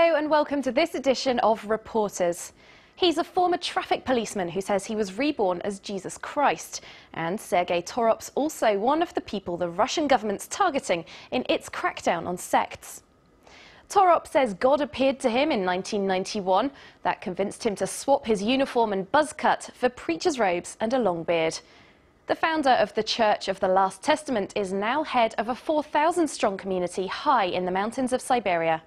Hello and welcome to this edition of Reporters. He's a former traffic policeman who says he was reborn as Jesus Christ. And Sergei Torop's also one of the people the Russian government's targeting in its crackdown on sects. Torop says God appeared to him in 1991. That convinced him to swap his uniform and buzz cut for preacher's robes and a long beard. The founder of the Church of the Last Testament is now head of a 4,000-strong community high in the mountains of Siberia.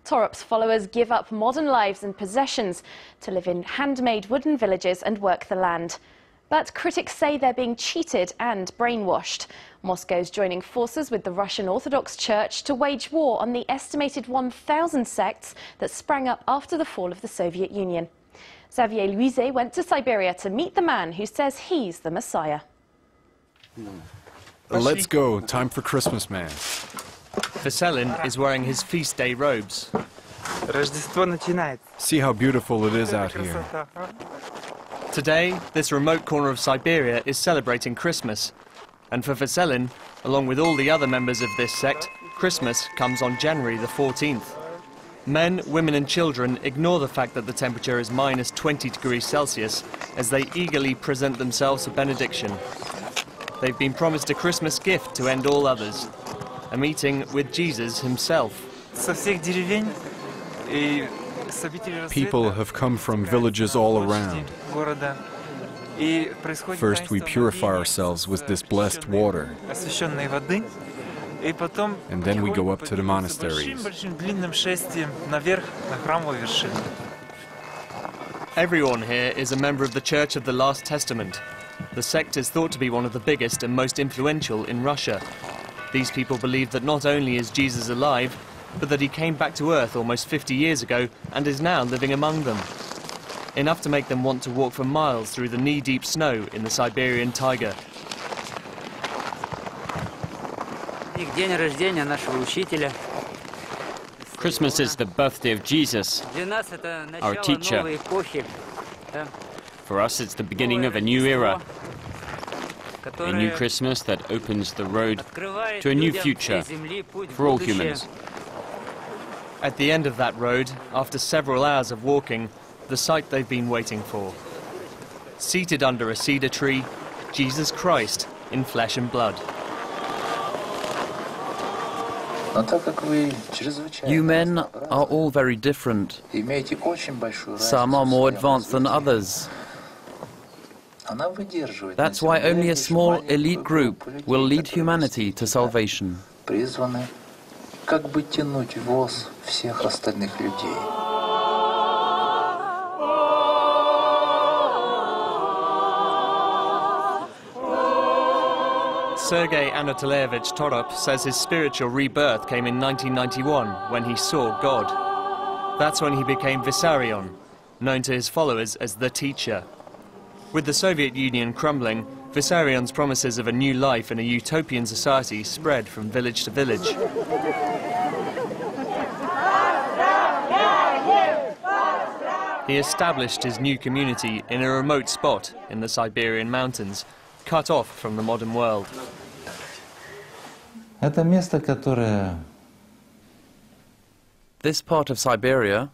Torop's followers give up modern lives and possessions to live in handmade wooden villages and work the land. But critics say they're being cheated and brainwashed. Moscow's joining forces with the Russian Orthodox Church to wage war on the estimated 1,000 sects that sprang up after the fall of the Soviet Union. Xavier Luizet went to Siberia to meet the man who says he's the Messiah. Let's go. Time for Christmas, man. Vissarion is wearing his feast day robes. See how beautiful it is out here. Today, this remote corner of Siberia is celebrating Christmas. And for Vissarion, along with all the other members of this sect, Christmas comes on January the 14th. Men, women and children ignore the fact that the temperature is minus 20 degrees Celsius as they eagerly present themselves a benediction. They've been promised a Christmas gift to end all others. A meeting with Jesus himself. People have come from villages all around. First we purify ourselves with this blessed water, and then we go up to the monasteries. Everyone here is a member of the Church of the Last Testament. The sect is thought to be one of the biggest and most influential in Russia. These people believe that not only is Jesus alive, but that he came back to earth almost 50 years ago and is now living among them. Enough to make them want to walk for miles through the knee-deep snow in the Siberian taiga. Christmas is the birthday of Jesus, our teacher. For us, it's the beginning of a new era. A new Christmas that opens the road to a new future for all humans. At the end of that road, after several hours of walking, the sight they've been waiting for. Seated under a cedar tree, Jesus Christ in flesh and blood. You men are all very different. Some are more advanced than others. That's why only a small elite group will lead humanity to salvation. Sergei Anatolyevich Torop says his spiritual rebirth came in 1991 when he saw God. That's when he became Vissarion, known to his followers as the Teacher. With the Soviet Union crumbling, Vissarion's promises of a new life in a utopian society spread from village to village. He established his new community in a remote spot in the Siberian mountains, cut off from the modern world. This part of Siberia,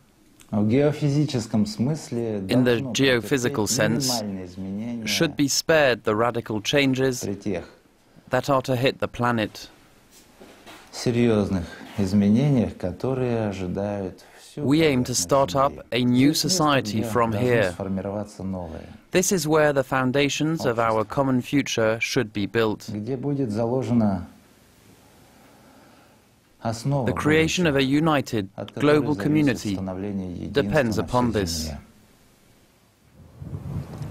in the geophysical sense, should be spared the radical changes that are to hit the planet. We aim to start up a new society from here. This is where the foundations of our common future should be built. The creation of a united global community depends upon this.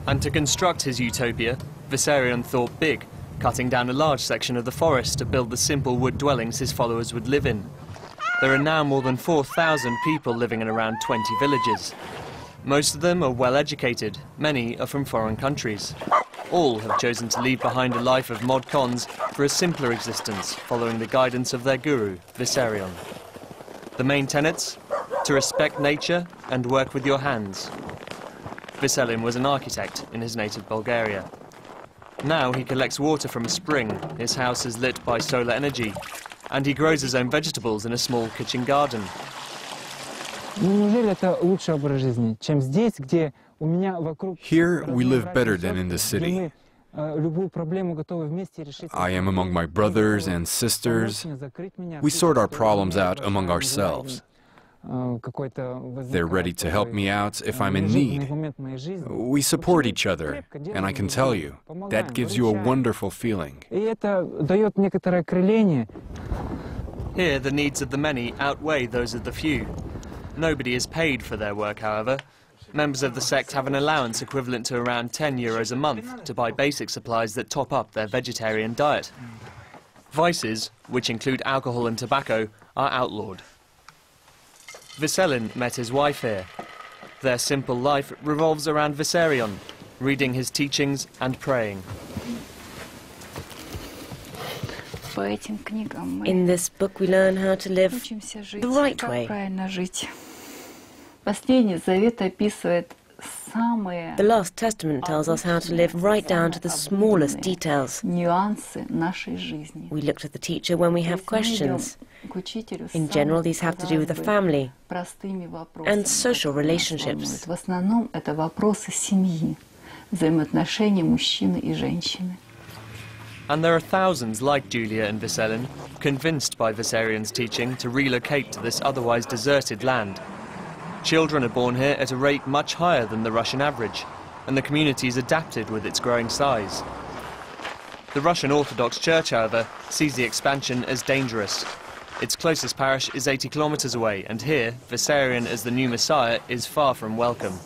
And to construct his utopia, Vissarion thought big, cutting down a large section of the forest to build the simple wood dwellings his followers would live in. There are now more than 4,000 people living in around 20 villages. Most of them are well educated, many are from foreign countries. All have chosen to leave behind a life of mod cons for a simpler existence, following the guidance of their guru, Vissarion. The main tenets? To respect nature and work with your hands. Vissarion was an architect in his native Bulgaria. Now he collects water from a spring, his house is lit by solar energy, and he grows his own vegetables in a small kitchen garden. Here we live better than in the city. I am among my brothers and sisters. We sort our problems out among ourselves. They're ready to help me out if I'm in need. We support each other, and I can tell you, that gives you a wonderful feeling. Here, the needs of the many outweigh those of the few. Nobody is paid for their work, however. Members of the sect have an allowance equivalent to around €10 a month to buy basic supplies that top up their vegetarian diet. Vices, which include alcohol and tobacco, are outlawed. Vissarion met his wife here. Their simple life revolves around Vissarion, reading his teachings and praying. In this book we learn how to live the right way. The Last Testament tells us how to live right down to the smallest details. We look to the teacher when we have questions. In general, these have to do with the family and social relationships. And there are thousands like Julia and Vissarion, convinced by Vissarion's teaching to relocate to this otherwise deserted land. Children are born here at a rate much higher than the Russian average, and the community is adapted with its growing size. The Russian Orthodox Church, however, sees the expansion as dangerous. Its closest parish is 80 kilometers away, and here, Vissarion as the new Messiah is far from welcome.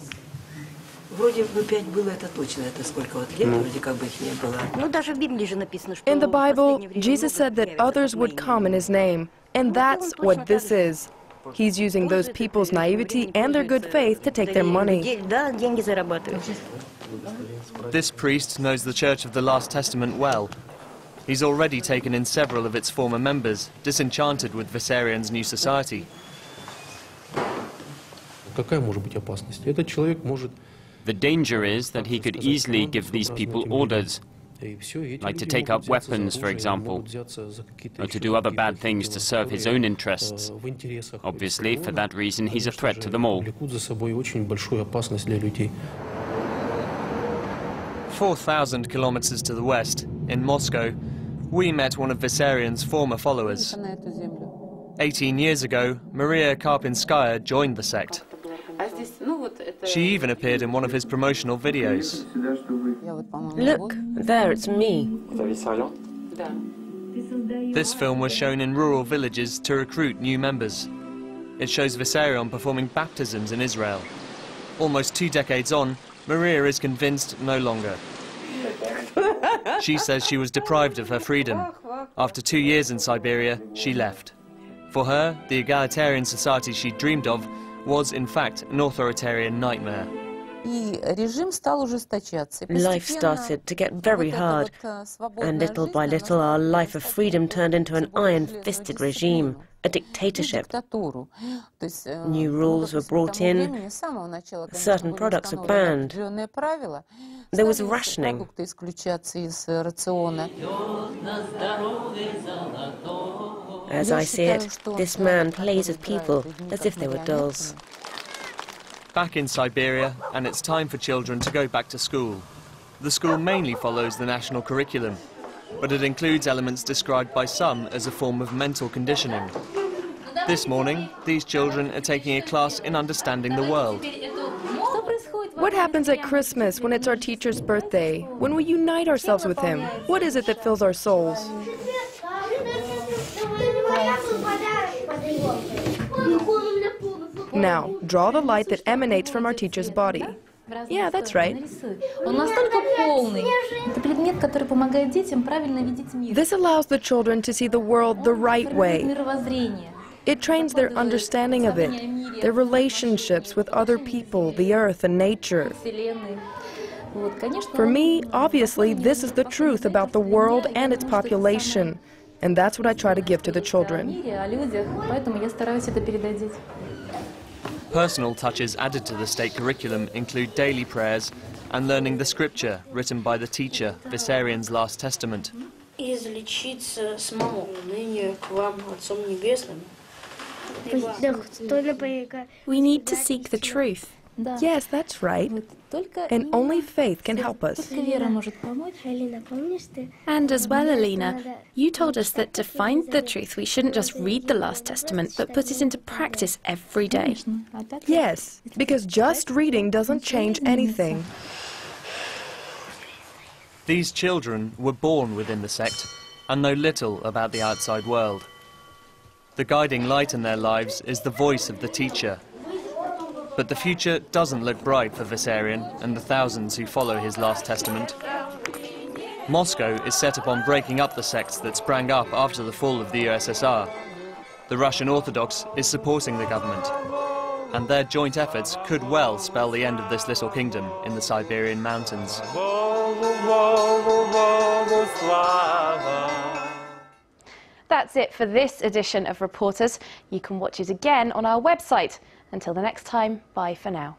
In the Bible, Jesus said that others would come in his name, and that's what this is. He's using those people's naivety and their good faith to take their money. This priest knows the Church of the Last Testament well. He's already taken in several of its former members, disenchanted with Vissarion's new society. The danger is that he could easily give these people orders, like to take up weapons, for example, or to do other bad things to serve his own interests. Obviously, for that reason, he's a threat to them all. 4,000 kilometers to the west, in Moscow, we met one of Vissarion's former followers. 18 years ago, Maria Karpinskaya joined the sect. She even appeared in one of his promotional videos. Look, there it's me. This film was shown in rural villages to recruit new members. It shows Vissarion performing baptisms in Israel. Almost 2 decades on, Maria is convinced no longer. She says she was deprived of her freedom. After 2 years in Siberia, she left. For her, the egalitarian society she dreamed of was, in fact, an authoritarian nightmare. Life started to get very hard, and little by little our life of freedom turned into an iron-fisted regime, a dictatorship. New rules were brought in, certain products were banned, there was rationing. As I see it, this man plays with people as if they were dolls. Back in Siberia, and it's time for children to go back to school. The school mainly follows the national curriculum, but it includes elements described by some as a form of mental conditioning. This morning, these children are taking a class in understanding the world. What happens at Christmas when it's our teacher's birthday, when we unite ourselves with him? What is it that fills our souls? Now, draw the light that emanates from our teacher's body. Yeah, that's right. This allows the children to see the world the right way. It trains their understanding of it, their relationships with other people, the earth and nature. For me, obviously, this is the truth about the world and its population, and that's what I try to give to the children. Personal touches added to the state curriculum include daily prayers and learning the scripture written by the teacher, Vissarion's Last Testament. We need to seek the truth. Yes, that's right. And only faith can help us. And as well, Alina, you told us that to find the truth, we shouldn't just read the Last Testament, but put it into practice every day. Yes, because just reading doesn't change anything. These children were born within the sect and know little about the outside world. The guiding light in their lives is the voice of the teacher. But the future doesn't look bright for Vissarion and the thousands who follow his Last Testament. Moscow is set upon breaking up the sects that sprang up after the fall of the USSR. The Russian Orthodox is supporting the government, and their joint efforts could well spell the end of this little kingdom in the Siberian mountains. That's it for this edition of Reporters. You can watch it again on our website. Until the next time, bye for now.